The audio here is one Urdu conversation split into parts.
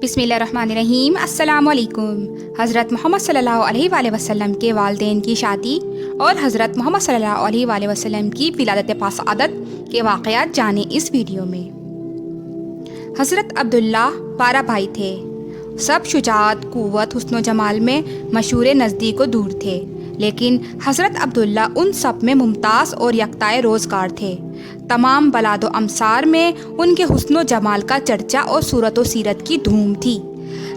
بسم اللہ الرحمن الرحیم۔ السلام علیکم۔ حضرت محمد صلی اللہ علیہ وآلہ وسلم کے والدین کی شادی اور حضرت محمد صلی اللہ علیہ وآلہ وسلم کی ولادت پاسعادت کے واقعات جانیں اس ویڈیو میں۔ حضرت عبداللہ 12 بھائی تھے۔ سب شجاعت، قوت، حسن و جمال میں مشہور، نزدیک و دور تھے، لیکن حضرت عبداللہ ان سب میں ممتاز اور یکتائے روزگار تھے۔ تمام بلاد و امصار میں ان کے حسن و جمال کا چرچا اور صورت و سیرت کی دھوم تھی۔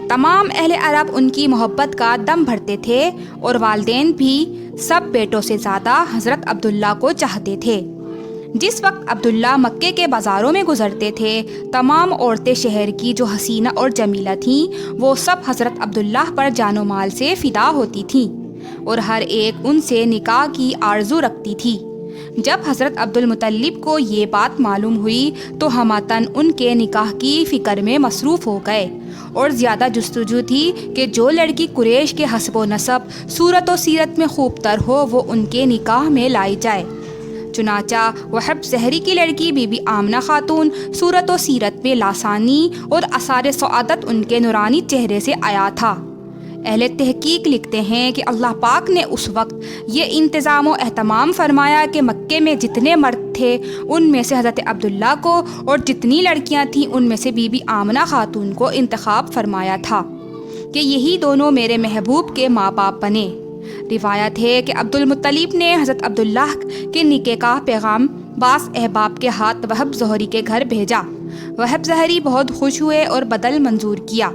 تمام اہل عرب ان کی محبت کا دم بھرتے تھے اور والدین بھی سب بیٹوں سے زیادہ حضرت عبداللہ کو چاہتے تھے۔ جس وقت عبداللہ مکے کے بازاروں میں گزرتے تھے، تمام عورتیں شہر کی جو حسینہ اور جمیلہ تھیں، وہ سب حضرت عبداللہ پر جان و مال سے فدا ہوتی تھیں اور ہر ایک ان سے نکاح کی آرزو رکھتی تھی۔ جب حضرت عبد المطلب کو یہ بات معلوم ہوئی تو ہماتن ان کے نکاح کی فکر میں مصروف ہو گئے اور زیادہ جستجو تھی کہ جو لڑکی قریش کے حسب و نسب، صورت و سیرت میں خوب تر ہو وہ ان کے نکاح میں لائی جائے۔ چنانچہ وہب زہری کی لڑکی بی بی آمنہ خاتون صورت و سیرت میں لاسانی اور اثار سعادت ان کے نورانی چہرے سے آیا تھا۔ اہل تحقیق لکھتے ہیں کہ اللہ پاک نے اس وقت یہ انتظام و اہتمام فرمایا کہ مکے میں جتنے مرد تھے ان میں سے حضرت عبداللہ کو اور جتنی لڑکیاں تھیں ان میں سے بی بی آمنہ خاتون کو انتخاب فرمایا تھا کہ یہی دونوں میرے محبوب کے ماں باپ بنے۔ روایت ہے کہ عبد المطلب نے حضرت عبداللہ کے نکاح کا پیغام بعض احباب کے ہاتھ وہب زہری کے گھر بھیجا۔ وہب زہری بہت خوش ہوئے اور بدل منظور کیا۔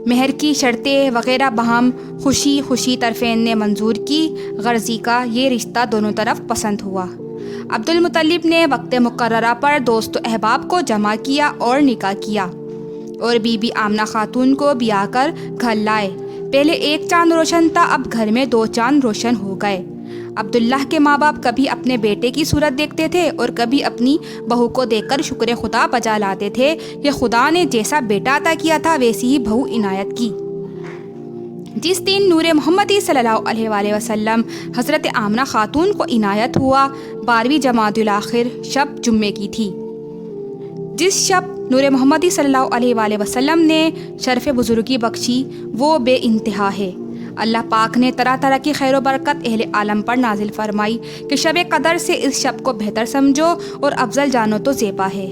مہر کی شرطیں وغیرہ بہم خوشی طرفین نے منظور کی۔ غرضی کا یہ رشتہ دونوں طرف پسند ہوا۔ عبد المطلب نے وقت مقررہ پر دوست و احباب کو جمع کیا اور نکاح کیا اور بی بی آمنہ خاتون کو بیاہ کر گھر لائے۔ پہلے ایک چاند روشن تھا، اب گھر میں 2 چاند روشن ہو گئے۔ عبداللہ کے ماں باپ کبھی اپنے بیٹے کی صورت دیکھتے تھے اور کبھی اپنی بہو کو دیکھ کر شکر خدا بجا لاتے تھے کہ خدا نے جیسا بیٹا عطا کیا تھا ویسی ہی بہو عنایت کی۔ جس دن نور محمدی صلی اللہ علیہ وآلہ وسلم حضرت آمنہ خاتون کو عنایت ہوا 12ویں جمادی الاخر شب جمعے کی تھی۔ جس شب نور محمدی صلی اللہ علیہ وآلہ وسلم نے شرف بزرگی بخشی وہ بے انتہا ہے۔ اللہ پاک نے طرح طرح کی خیر و برکت اہل عالم پر نازل فرمائی کہ شب قدر سے اس شب کو بہتر سمجھو اور افضل جانو تو زیبا ہے۔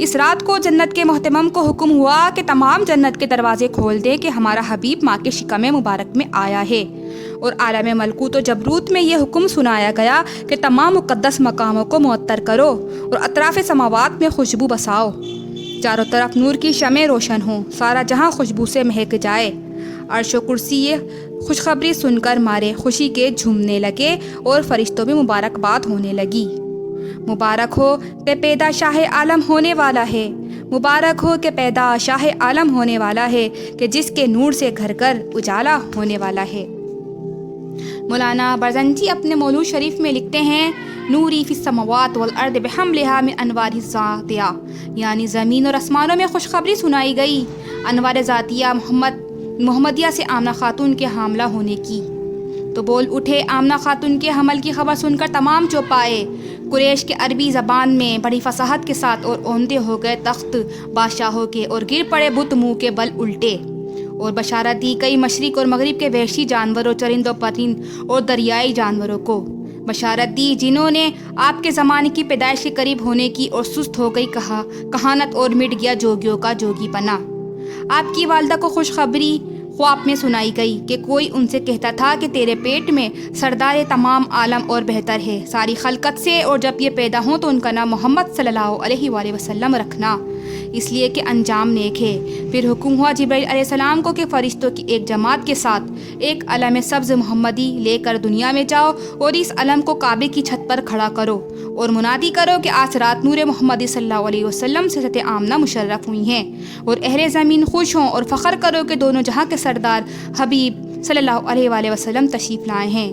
اس رات کو جنت کے محتمم کو حکم ہوا کہ تمام جنت کے دروازے کھول دے کہ ہمارا حبیب ماں کے شکم مبارک میں آیا ہے، اور عالم ملکوت و جبروت میں یہ حکم سنایا گیا کہ تمام مقدس مقاموں کو معطر کرو اور اطراف سماوات میں خوشبو بساؤ، چاروں طرف نور کی شمع روشن ہوں، سارا جہاں خوشبو سے مہک جائے۔ عرش و کرسی یہ خوشخبری سن کر مارے خوشی کے جھومنے لگے اور فرشتوں میں مبارکباد ہونے لگی۔ مبارک ہو کہ پیدا شاہ عالم ہونے والا ہے، مبارک ہو کہ پیدا شاہ عالم ہونے والا ہے کہ جس کے نور سے گھر گھر اجالا ہونے والا ہے۔ مولانا برزنجی اپنے مولود شریف میں لکھتے ہیں نوری فی السماوات والارض بحملها من انوار ذاتیہ، یعنی زمین اور آسمانوں میں خوشخبری سنائی گئی انوار ذاتیہ محمدیہ سے آمنہ خاتون کے حاملہ ہونے کی۔ تو بول اٹھے آمنہ خاتون کے حمل کی خبر سن کر تمام چوپ آئے۔ قریش کے عربی زبان میں بڑی فصاحت کے ساتھ اور اوندے ہو گئے تخت بادشاہوں کے اور گر پڑے بت منہ کے بل الٹے، اور بشارت دی کئی مشرق اور مغرب کے وحشی جانوروں، چرند و پرند اور دریائی جانوروں کو بشارت دی جنہوں نے آپ کے زمانے کی پیدائش کے قریب ہونے کی، اور سست ہو گئی کہانت اور مٹ گیا جوگیوں کا جوگی پنا۔ آپ کی والدہ کو خوشخبری خواب میں سنائی گئی کہ کوئی ان سے کہتا تھا کہ تیرے پیٹ میں سردار تمام عالم اور بہتر ہے ساری خلقت سے، اور جب یہ پیدا ہوں تو ان کا نام محمد صلی اللہ علیہ وآلہ وسلم رکھنا، اس لیے کہ انجام نیک ہے۔ پھر حکم ہوا جبرائیل علیہ السلام کو کہ فرشتوں کی ایک جماعت کے ساتھ ایک علم سبز محمدی لے کر دنیا میں جاؤ اور اس علم کو کعبے کی چھت پر کھڑا کرو اور منادی کرو کہ آج رات نور محمدی صلی اللہ علیہ وسلم سے حضرت آمنہ مشرف ہوئی ہیں، اور اہل زمین خوش ہوں اور فخر کرو کہ دونوں جہاں کے سردار حبیب صلی اللہ علیہ وآلہ وسلم تشریف لائے ہیں۔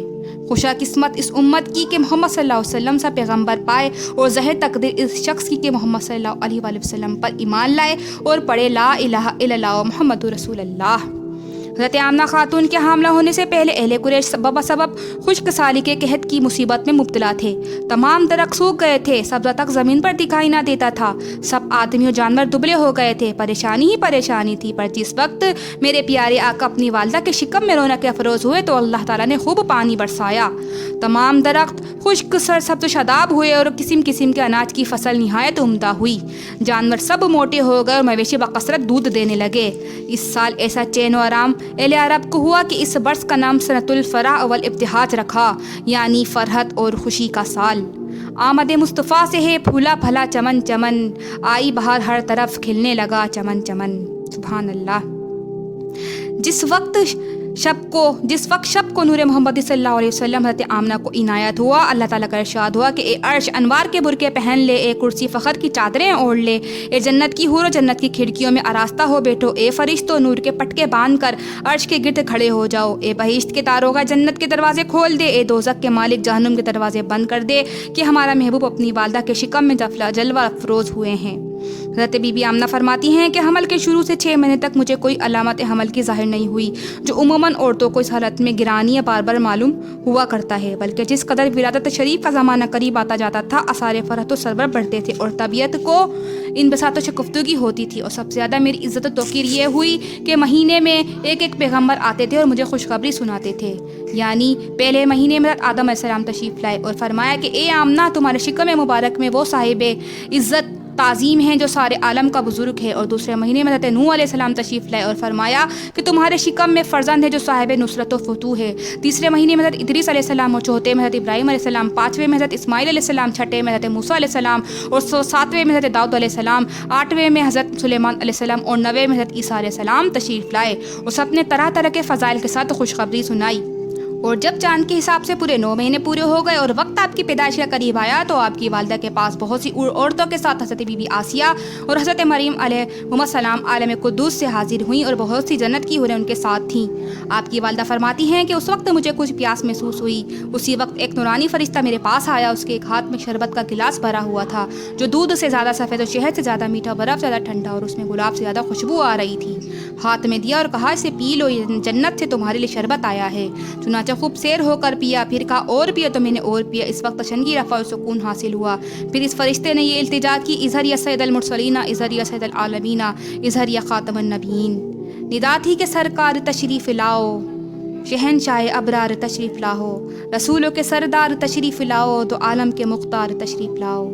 خوشا قسمت اس امت کی کہ محمد صلی اللہ علیہ وسلم سے پیغمبر پائے، اور زہر تقدیر اس شخص کی کہ محمد صلی اللہ علیہ وآلہ وسلم پر ایمان لائے اور پڑھے لا الہ الا اللہ محمد رسول اللہ۔ حضرت آمنہ خاتون کے حاملہ ہونے سے پہلے اہل قریش سبب خشک سالی کے قحط کی مصیبت میں مبتلا تھے. تمام درخت سوکھ گئے تھے، سبزہ تک زمین پر دکھائی نہ دیتا تھا، سب آدمی اور جانور دبلے ہو گئے تھے. پریشانی ہی پریشانی تھی. پر جس وقت میرے پیارے آقا اپنی والدہ کے شکم میں رونق افروز ہوئے تو اللہ تعالیٰ نے خوب پانی برسایا. تمام درخت خشک سرسبز و شاداب ہوئے اور قسم قسم کے اناج کی فصل نہایت عمدہ ہوئی. جانور سب موٹے ہو گئے اور مویشی بکثرت دودھ دینے لگے. اس سال ایسا چین و آرام اہل عرب کو ہوا کہ اس برس کا نام سنۃ الفرح والابتہاج رکھا، یعنی فرحت اور خوشی کا سال. آمد مصطفیٰ سے ہے پھولا پھلا چمن چمن، آئی بہار ہر طرف کھلنے لگا چمن چمن. سبحان اللہ. جس وقت شب کو نور محمد صلی اللہ علیہ وسلم حضرت آمنہ کو عنایت ہوا، اللہ تعالیٰ کا ارشاد ہوا کہ اے عرش انوار کے برقعے پہن لے، اے کرسی فخر کی چادریں اوڑھ لے، اے جنت کی حور و جنت کی کھڑکیوں میں آراستہ ہو بیٹھو، اے فرشتوں نور کے پٹکے باندھ کر عرش کے گرد کھڑے ہو جاؤ، اے بہشت کے داروغہ جنت کے دروازے کھول دے، اے دوزخ کے مالک جہنم کے دروازے بند کر دے کہ ہمارا محبوب اپنی والدہ کے شکم میں جلوہ افروز ہوئے ہیں. حضرت بی بی آمنہ فرماتی ہیں کہ حمل کے شروع سے 6 مہینے تک مجھے کوئی علامت حمل کی ظاہر نہیں ہوئی، جو عموماً عورتوں کو اس حالت میں گرانی یا بار بار معلوم ہوا کرتا ہے، بلکہ جس قدر ولادت شریف کا زمانہ قریب آتا جاتا تھا آثار فرحت و سرور بڑھتے تھے اور طبیعت کو انبساط و شگفتگی ہوتی تھی. اور سب سے زیادہ میری عزت و توقیر یہ ہوئی کہ مہینے میں ایک پیغمبر آتے تھے اور مجھے خوشخبری سناتے تھے. یعنی پہلے مہینے میں حضرت آدم علیہ السلام تشریف لائے اور فرمایا کہ اے آمنہ، تمہارے شکم مبارک میں وہ صاحب عزت تعظیم ہیں جو سارے عالم کا بزرگ ہے. اور دوسرے مہینے میں حضرت نوح علیہ السلام تشریف لائے اور فرمایا کہ تمہارے شکم میں فرزند ہے جو صاحب نصرت و فتوح ہے. تیسرے مہینے میں حضرت ادریس علیہ السلام اور چوتھے میں حضرت ابراہیم علیہ السلام، پانچویں میں حضرت اسماعیل علیہ السلام، چھٹے میں حضرت موسیٰ علیہ السلام اور ساتویں میں حضرت داؤد علیہ السلام، آٹھویں میں حضرت سلیمان علیہ السلام اور نویں میں حضرت عیسیٰ علیہ السلام تشریف لائے اور سب نے طرح طرح کے فضائل کے ساتھ خوشخبری سنائی. اور جب چاند کے حساب سے پورے 9 مہینے پورے ہو گئے اور وقت آپ کی پیدائش کا قریب آیا تو آپ کی والدہ کے پاس بہت سی عورتوں کے ساتھ حضرت بی بی آسیہ اور حضرت مریم علیہ السلام عالم قدوس سے حاضر ہوئیں اور بہت سی جنت کی حوریں ان کے ساتھ تھیں. آپ کی والدہ فرماتی ہیں کہ اس وقت مجھے کچھ پیاس محسوس ہوئی. اسی وقت ایک نورانی فرشتہ میرے پاس آیا. اس کے ایک ہاتھ میں شربت کا گلاس بھرا ہوا تھا جو دودھ سے زیادہ سفید اور شہد سے زیادہ میٹھا، برف سے زیادہ ٹھنڈا اور اس میں گلاب سے زیادہ خوشبو آ رہی تھی. ہاتھ میں دیا اور کہا اسے پی لو، یہ جنت سے تمہارے لیے شربت آیا ہے. چنانچہ خوب سیر ہو کر پیا، پھر کہا اور پیا، تو میں نے اور پیا. اس وقت تشنگی رفع و سکون حاصل ہوا. پھر اس فرشتے نے یہ التجا کی، اظہر یا سید المرسلین، اظہر یا سید العالمین، اظہر یا خاتم النبیین. ندا تھی کہ سرکار تشریف لاؤ، شہنشاہ ابرار تشریف لاؤ، رسولوں کے سردار تشریف لاؤ، تو عالم کے مختار تشریف لاؤ.